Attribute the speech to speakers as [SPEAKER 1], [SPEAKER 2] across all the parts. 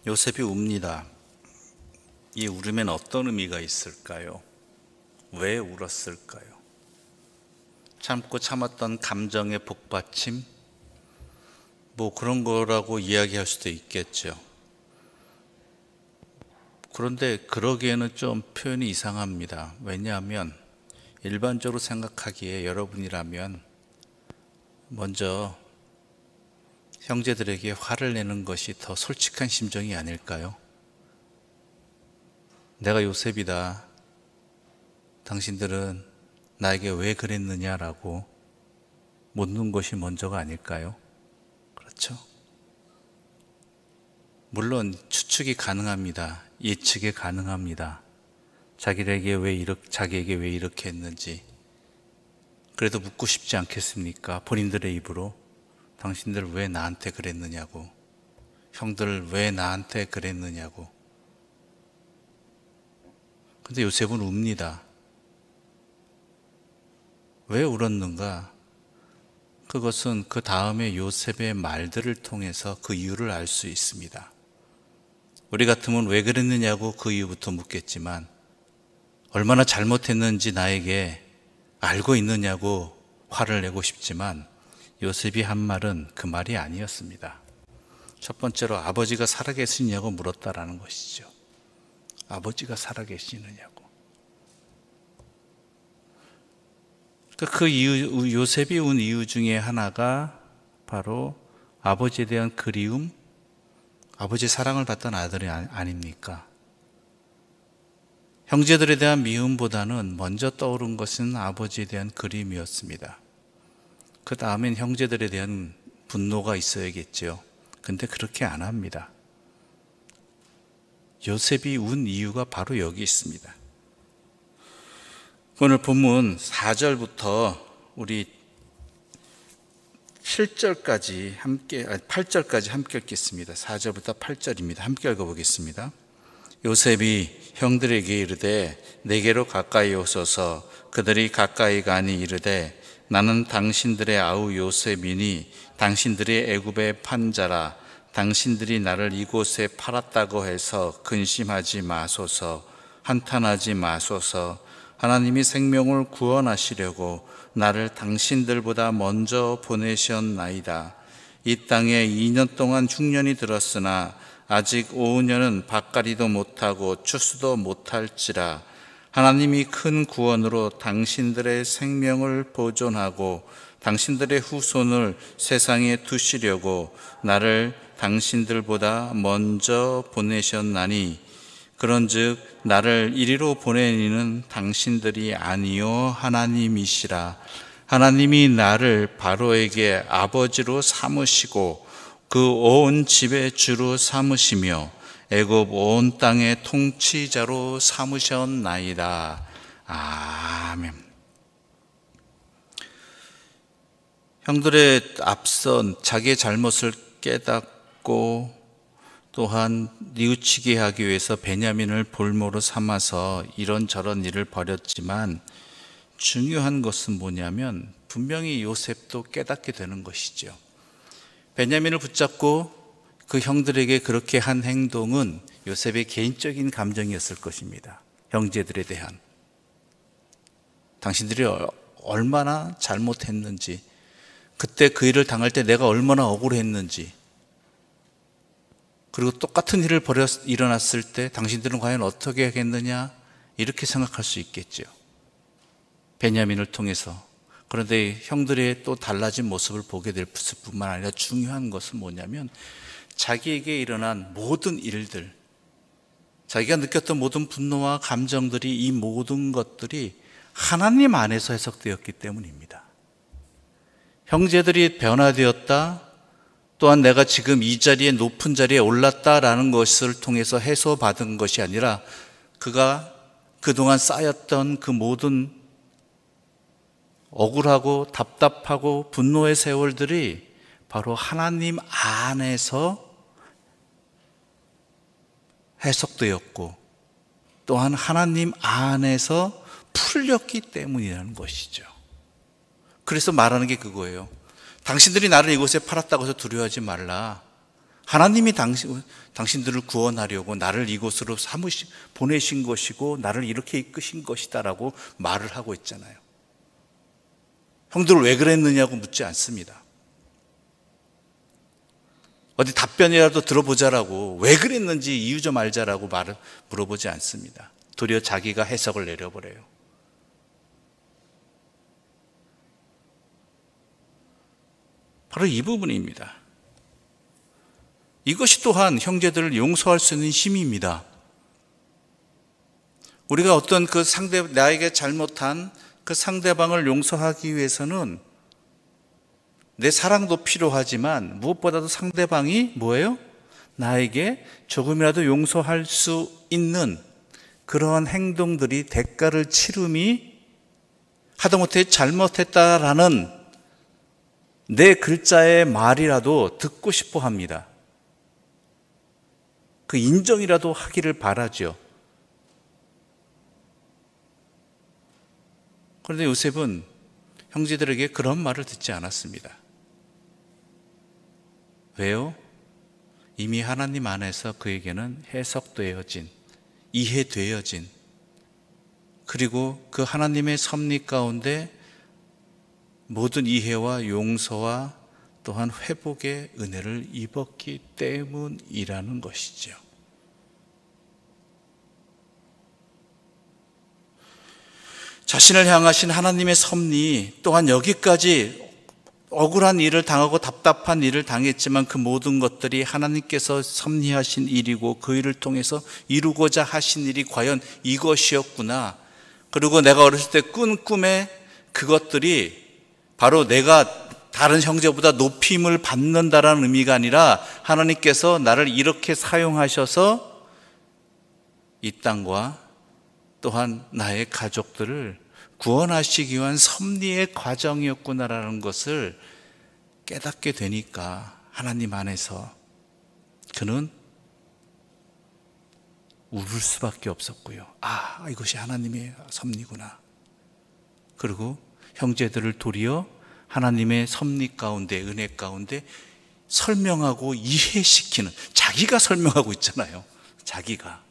[SPEAKER 1] 요셉이 웁니다. 이 울음엔 어떤 의미가 있을까요? 왜 울었을까요? 참고 참았던 감정의 복받침? 그런 거라고 이야기할 수도 있겠죠. 그런데 그러기에는 좀 표현이 이상합니다. 왜냐하면 일반적으로 생각하기에 여러분이라면 먼저 형제들에게 화를 내는 것이 더 솔직한 심정이 아닐까요? 내가 요셉이다. 당신들은 나에게 왜 그랬느냐라고 묻는 것이 먼저가 아닐까요? 그렇죠? 물론 추측이 가능합니다. 예측이 가능합니다. 자기에게 왜 이렇게 했는지. 그래도 묻고 싶지 않겠습니까? 본인들의 입으로 당신들 왜 나한테 그랬느냐고, 형들 왜 나한테 그랬느냐고. 근데 요셉은 웁니다. 왜 울었는가? 그것은 그 다음에 요셉의 말들을 통해서 그 이유를 알 수 있습니다. 우리 같으면 왜 그랬느냐고 그 이유부터 묻겠지만, 얼마나 잘못했는지 나에게 알고 있느냐고 화를 내고 싶지만, 요셉이 한 말은 그 말이 아니었습니다. 첫 번째로 아버지가 살아계시냐고 물었다라는 것이죠. 아버지가 살아계시느냐고. 그 이유, 요셉이 운 이유 중에 하나가 바로 아버지에 대한 그리움, 아버지의 사랑을 받던 아들이 아닙니까? 형제들에 대한 미움보다는 먼저 떠오른 것은 아버지에 대한 그리움이었습니다. 그 다음엔 형제들에 대한 분노가 있어야겠죠. 근데 그렇게 안 합니다. 요셉이 운 이유가 바로 여기 있습니다. 오늘 본문 4절부터 우리 8절까지 함께 읽겠습니다. 4절부터 8절입니다. 함께 읽어보겠습니다. 요셉이 형들에게 이르되 내게로 가까이 오소서. 그들이 가까이 가니 이르되 나는 당신들의 아우 요셉이니 당신들이 애굽에 판 자라. 당신들이 나를 이곳에 팔았다고 해서 근심하지 마소서. 한탄하지 마소서. 하나님이 생명을 구원하시려고 나를 당신들보다 먼저 보내셨나이다. 이 땅에 2년 동안 흉년이 들었으나 아직 5년은 밭갈이도 못하고 추수도 못할지라. 하나님이 큰 구원으로 당신들의 생명을 보존하고 당신들의 후손을 세상에 두시려고 나를 당신들보다 먼저 보내셨나니 그런즉 나를 이리로 보내니는 당신들이 아니요 하나님이시라. 하나님이 나를 바로에게 아버지로 삼으시고 그 온 집의 주로 삼으시며 애굽 온 땅의 통치자로 삼으셨나이다. 아멘. 형들의 앞선 자기의 잘못을 깨닫고 또한 뉘우치게 하기 위해서 베냐민을 볼모로 삼아서 이런저런 일을 벌였지만 중요한 것은 뭐냐면 분명히 요셉도 깨닫게 되는 것이죠. 베냐민을 붙잡고 그 형들에게 그렇게 한 행동은 요셉의 개인적인 감정이었을 것입니다. 형제들에 대한. 당신들이 얼마나 잘못했는지, 그때 그 일을 당할 때 내가 얼마나 억울했는지, 그리고 똑같은 일을 일어났을 때 당신들은 과연 어떻게 하겠느냐, 이렇게 생각할 수 있겠죠. 베냐민을 통해서. 그런데 형들의 또 달라진 모습을 보게 될 뿐만 아니라 중요한 것은 뭐냐면 자기에게 일어난 모든 일들, 자기가 느꼈던 모든 분노와 감정들이, 이 모든 것들이 하나님 안에서 해석되었기 때문입니다. 형제들이 변화되었다, 또한 내가 지금 이 자리에 높은 자리에 올랐다라는 것을 통해서 해소받은 것이 아니라 그가 그동안 쌓였던 그 모든 억울하고 답답하고 분노의 세월들이 바로 하나님 안에서 해석되었고 또한 하나님 안에서 풀렸기 때문이라는 것이죠. 그래서 말하는 게 그거예요. 당신들이 나를 이곳에 팔았다고 해서 두려워하지 말라. 하나님이 당신들을 구원하려고 나를 이곳으로 보내신 것이고 나를 이렇게 이끄신 것이다라고 말을 하고 있잖아요. 형들 왜 그랬느냐고 묻지 않습니다. 어디 답변이라도 들어보자라고, 왜 그랬는지 이유 좀 알자라고 물어보지 않습니다. 도리어 자기가 해석을 내려버려요. 바로 이 부분입니다. 이것이 또한 형제들을 용서할 수 있는 힘입니다. 우리가 어떤 나에게 잘못한 그 상대방을 용서하기 위해서는 내 사랑도 필요하지만 무엇보다도 상대방이 뭐예요? 나에게 조금이라도 용서할 수 있는 그러한 행동들이 대가를 치름이 하다못해 잘못했다라는 내 글자의 말이라도 듣고 싶어 합니다. 그 인정이라도 하기를 바라죠. 그런데 요셉은 형제들에게 그런 말을 듣지 않았습니다. 왜요? 이미 하나님 안에서 그에게는 해석되어진, 이해되어진, 그리고 그 하나님의 섭리 가운데 모든 이해와 용서와 또한 회복의 은혜를 입었기 때문이라는 것이죠. 자신을 향하신 하나님의 섭리, 또한 여기까지 억울한 일을 당하고 답답한 일을 당했지만 그 모든 것들이 하나님께서 섭리하신 일이고 그 일을 통해서 이루고자 하신 일이 과연 이것이었구나. 그리고 내가 어렸을 때 꾼 꿈에 그것들이 바로 내가 다른 형제보다 높임을 받는다라는 의미가 아니라 하나님께서 나를 이렇게 사용하셔서 이 땅과 또한 나의 가족들을 구원하시기 위한 섭리의 과정이었구나라는 것을 깨닫게 되니까 하나님 안에서 그는 울을 수밖에 없었고요. 아, 이것이 하나님의 섭리구나. 그리고 형제들을 도리어 하나님의 섭리 가운데, 은혜 가운데 설명하고 이해시키는, 자기가 설명하고 있잖아요. 자기가.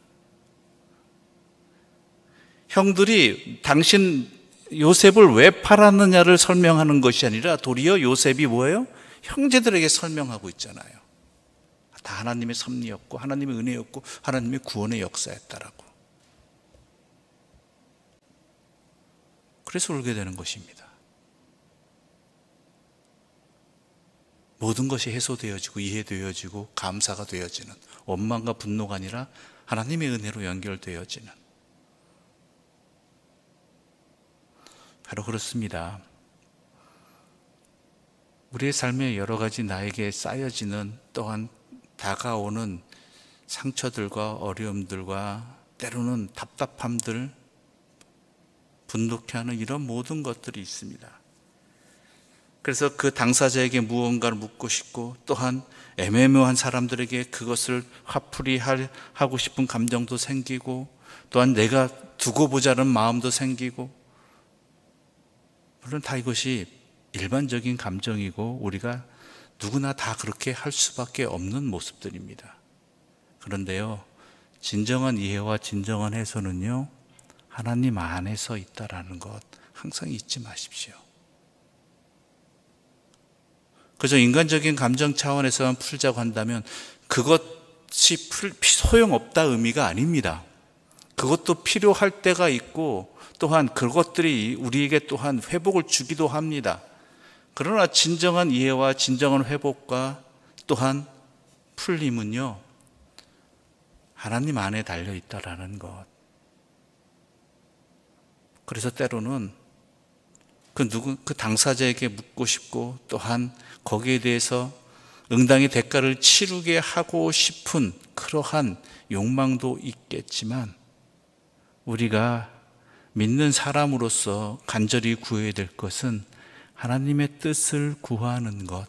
[SPEAKER 1] 형들이 당신 요셉을 왜 팔았느냐를 설명하는 것이 아니라 도리어 요셉이 뭐예요? 형제들에게 설명하고 있잖아요. 다 하나님의 섭리였고 하나님의 은혜였고 하나님의 구원의 역사였다라고. 그래서 울게 되는 것입니다. 모든 것이 해소되어지고 이해되어지고 감사가 되어지는, 원망과 분노가 아니라 하나님의 은혜로 연결되어지는. 바로 그렇습니다. 우리의 삶에 여러 가지 나에게 쌓여지는, 또한 다가오는 상처들과 어려움들과 때로는 답답함들, 분노케 하는 이런 모든 것들이 있습니다. 그래서 그 당사자에게 무언가를 묻고 싶고, 또한 애매모호한 사람들에게 그것을 화풀이 하고 싶은 감정도 생기고, 또한 내가 두고 보자는 마음도 생기고, 물론 다 이것이 일반적인 감정이고 우리가 누구나 다 그렇게 할 수밖에 없는 모습들입니다. 그런데요, 진정한 이해와 진정한 해소는요, 하나님 안에서 있다라는 것 항상 잊지 마십시오. 그저 인간적인 감정 차원에서만 풀자고 한다면 그것이 소용없다 의미가 아닙니다. 그것도 필요할 때가 있고, 또한 그것들이 우리에게 또한 회복을 주기도 합니다. 그러나 진정한 이해와 진정한 회복과 또한 풀림은요, 하나님 안에 달려있다라는 것. 그래서 때로는 그 당사자에게 묻고 싶고, 또한 거기에 대해서 응당의 대가를 치르게 하고 싶은 그러한 욕망도 있겠지만, 우리가 믿는 사람으로서 간절히 구해야 될 것은 하나님의 뜻을 구하는 것,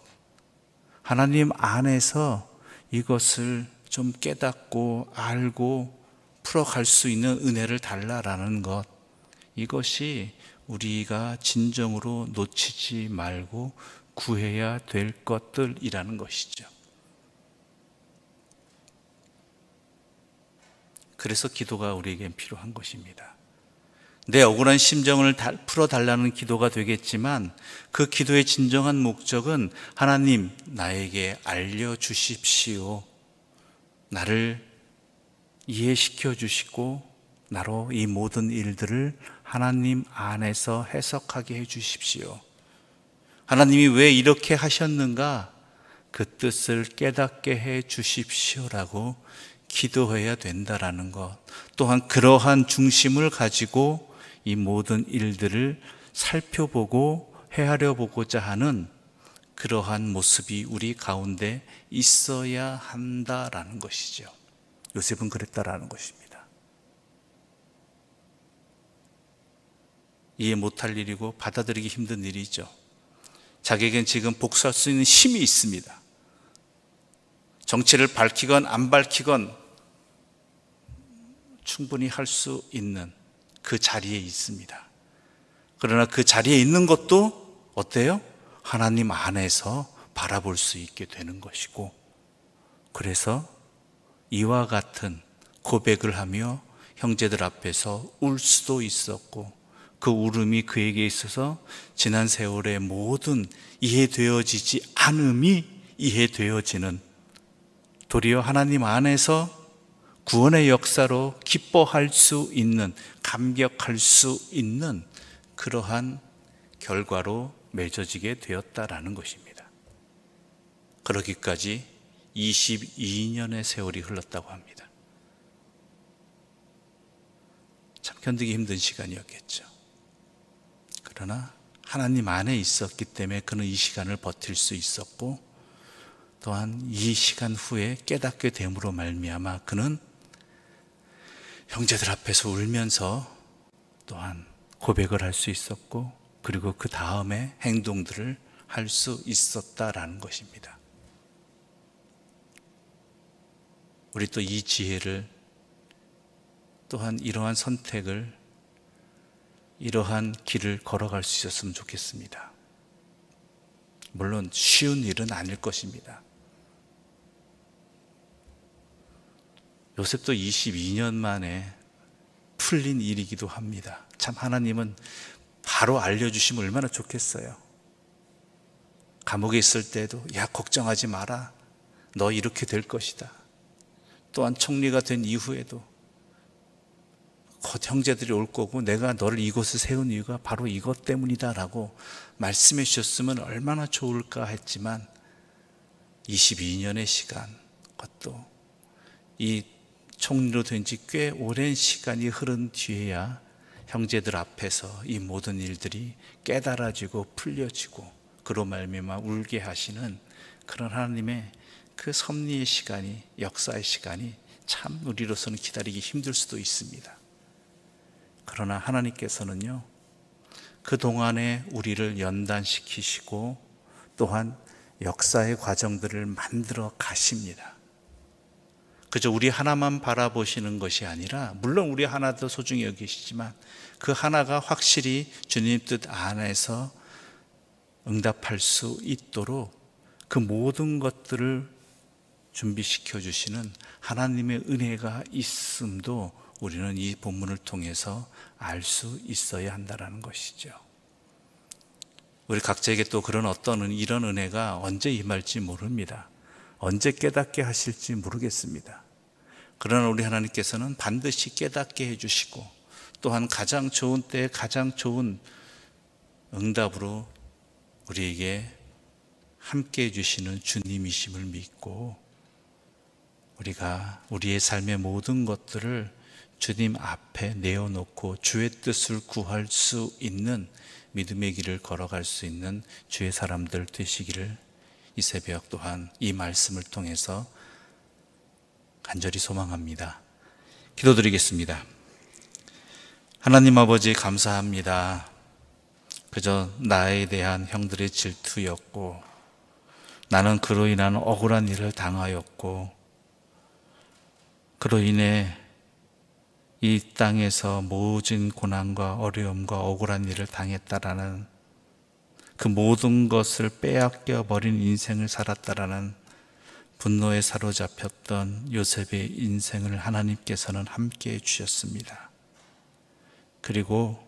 [SPEAKER 1] 하나님 안에서 이것을 좀 깨닫고 알고 풀어갈 수 있는 은혜를 달라라는 것, 이것이 우리가 진정으로 놓치지 말고 구해야 될 것들이라는 것이죠. 그래서 기도가 우리에겐 필요한 것입니다. 내 억울한 심정을 풀어달라는 기도가 되겠지만 그 기도의 진정한 목적은 하나님, 나에게 알려주십시오. 나를 이해시켜 주시고 나로 이 모든 일들을 하나님 안에서 해석하게 해 주십시오. 하나님이 왜 이렇게 하셨는가? 그 뜻을 깨닫게 해 주십시오라고 기도해야 된다라는 것. 또한 그러한 중심을 가지고 이 모든 일들을 살펴보고 헤아려 보고자 하는 그러한 모습이 우리 가운데 있어야 한다라는 것이죠. 요셉은 그랬다라는 것입니다. 이해 못할 일이고 받아들이기 힘든 일이죠. 자기에겐 지금 복수할 수 있는 힘이 있습니다. 정체를 밝히건 안 밝히건 충분히 할 수 있는 그 자리에 있습니다. 그러나 그 자리에 있는 것도 어때요? 하나님 안에서 바라볼 수 있게 되는 것이고, 그래서 이와 같은 고백을 하며 형제들 앞에서 울 수도 있었고, 그 울음이 그에게 있어서 지난 세월의 모든 이해되어지지 않음이 이해되어지는, 도리어 하나님 안에서 구원의 역사로 기뻐할 수 있는, 감격할 수 있는 그러한 결과로 맺어지게 되었다라는 것입니다. 그러기까지 22년의 세월이 흘렀다고 합니다. 참 견디기 힘든 시간이었겠죠. 그러나 하나님 안에 있었기 때문에 그는 이 시간을 버틸 수 있었고, 또한 이 시간 후에 깨닫게 됨으로 말미암아 그는 형제들 앞에서 울면서 또한 고백을 할 수 있었고, 그리고 그 다음에 행동들을 할 수 있었다라는 것입니다. 우리 또 이 지혜를, 또한 이러한 선택을, 이러한 길을 걸어갈 수 있었으면 좋겠습니다. 물론 쉬운 일은 아닐 것입니다. 요셉도 22년 만에 풀린 일이기도 합니다. 참 하나님은 바로 알려주시면 얼마나 좋겠어요. 감옥에 있을 때도 야, 걱정하지 마라, 너 이렇게 될 것이다. 또한 총리가 된 이후에도 곧 형제들이 올 거고 내가 너를 이곳에 세운 이유가 바로 이것 때문이다 라고 말씀해 주셨으면 얼마나 좋을까 했지만 22년의 시간, 그것도 이 총리로 된 지 꽤 오랜 시간이 흐른 뒤에야 형제들 앞에서 이 모든 일들이 깨달아지고 풀려지고 그로 말미암아 울게 하시는 그런 하나님의 그 섭리의 시간이, 역사의 시간이 참 우리로서는 기다리기 힘들 수도 있습니다. 그러나 하나님께서는요, 그동안에 우리를 연단시키시고 또한 역사의 과정들을 만들어 가십니다. 그저 우리 하나만 바라보시는 것이 아니라, 물론 우리 하나도 소중히 여기시지만 그 하나가 확실히 주님 뜻 안에서 응답할 수 있도록 그 모든 것들을 준비시켜 주시는 하나님의 은혜가 있음도 우리는 이 본문을 통해서 알 수 있어야 한다는 것이죠. 우리 각자에게 또 그런 어떤 이런 은혜가 언제 임할지 모릅니다. 언제 깨닫게 하실지 모르겠습니다. 그러나 우리 하나님께서는 반드시 깨닫게 해주시고 또한 가장 좋은 때에 가장 좋은 응답으로 우리에게 함께 해주시는 주님이심을 믿고, 우리가 우리의 삶의 모든 것들을 주님 앞에 내어놓고 주의 뜻을 구할 수 있는 믿음의 길을 걸어갈 수 있는 주의 사람들 되시기를 이 새벽 또한 이 말씀을 통해서 간절히 소망합니다. 기도드리겠습니다. 하나님 아버지, 감사합니다. 그저 나에 대한 형들의 질투였고, 나는 그로 인한 억울한 일을 당하였고, 그로 인해 이 땅에서 모진 고난과 어려움과 억울한 일을 당했다라는, 그 모든 것을 빼앗겨 버린 인생을 살았다라는 분노에 사로잡혔던 요셉의 인생을 하나님께서는 함께 해주셨습니다. 그리고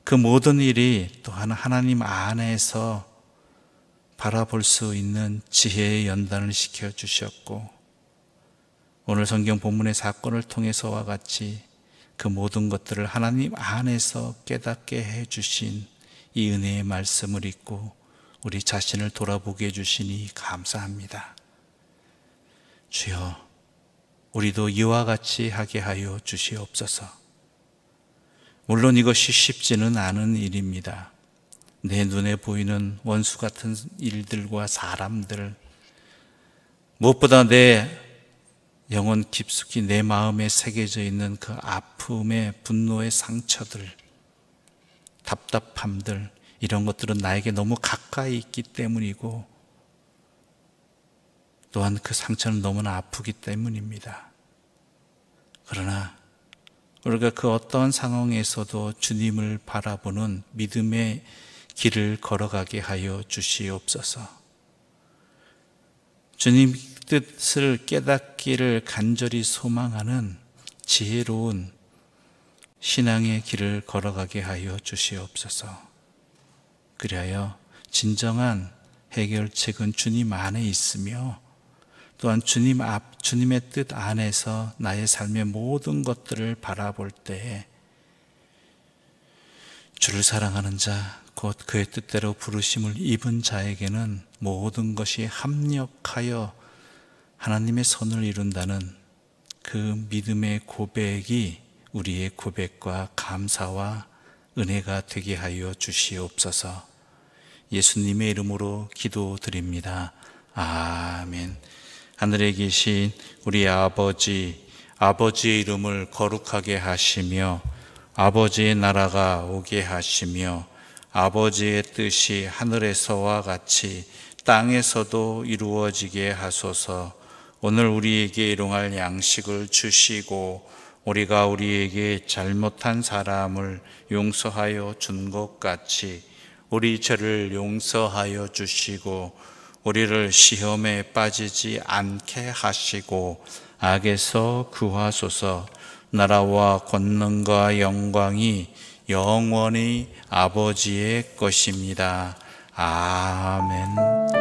[SPEAKER 1] 그 모든 일이 또한 하나님 안에서 바라볼 수 있는 지혜의 연단을 시켜주셨고, 오늘 성경 본문의 사건을 통해서와 같이 그 모든 것들을 하나님 안에서 깨닫게 해주신 이 은혜의 말씀을 읽고 우리 자신을 돌아보게 해주시니 감사합니다. 주여, 우리도 이와 같이 하게 하여 주시옵소서. 물론 이것이 쉽지는 않은 일입니다. 내 눈에 보이는 원수 같은 일들과 사람들, 무엇보다 내 영혼 깊숙이 내 마음에 새겨져 있는 그 아픔의 분노의 상처들, 답답함들, 이런 것들은 나에게 너무 가까이 있기 때문이고 또한 그 상처는 너무나 아프기 때문입니다. 그러나 우리가 그 어떤 상황에서도 주님을 바라보는 믿음의 길을 걸어가게 하여 주시옵소서. 주님 뜻을 깨닫기를 간절히 소망하는 지혜로운 신앙의 길을 걸어가게 하여 주시옵소서. 그리하여 진정한 해결책은 주님 안에 있으며 또한 주님의 뜻 안에서 나의 삶의 모든 것들을 바라볼 때에 주를 사랑하는 자, 곧 그의 뜻대로 부르심을 입은 자에게는 모든 것이 합력하여 하나님의 선을 이룬다는 그 믿음의 고백이 우리의 고백과 감사와 은혜가 되게 하여 주시옵소서. 예수님의 이름으로 기도드립니다. 아멘. 하늘에 계신 우리 아버지, 아버지의 이름을 거룩하게 하시며 아버지의 나라가 오게 하시며 아버지의 뜻이 하늘에서와 같이 땅에서도 이루어지게 하소서. 오늘 우리에게 일용할 양식을 주시고 우리가 우리에게 잘못한 사람을 용서하여 준 것 같이 우리 죄를 용서하여 주시고 우리를 시험에 빠지지 않게 하시고 악에서 구하소서. 나라와 권능과 영광이 영원히 아버지의 것입니다. 아멘.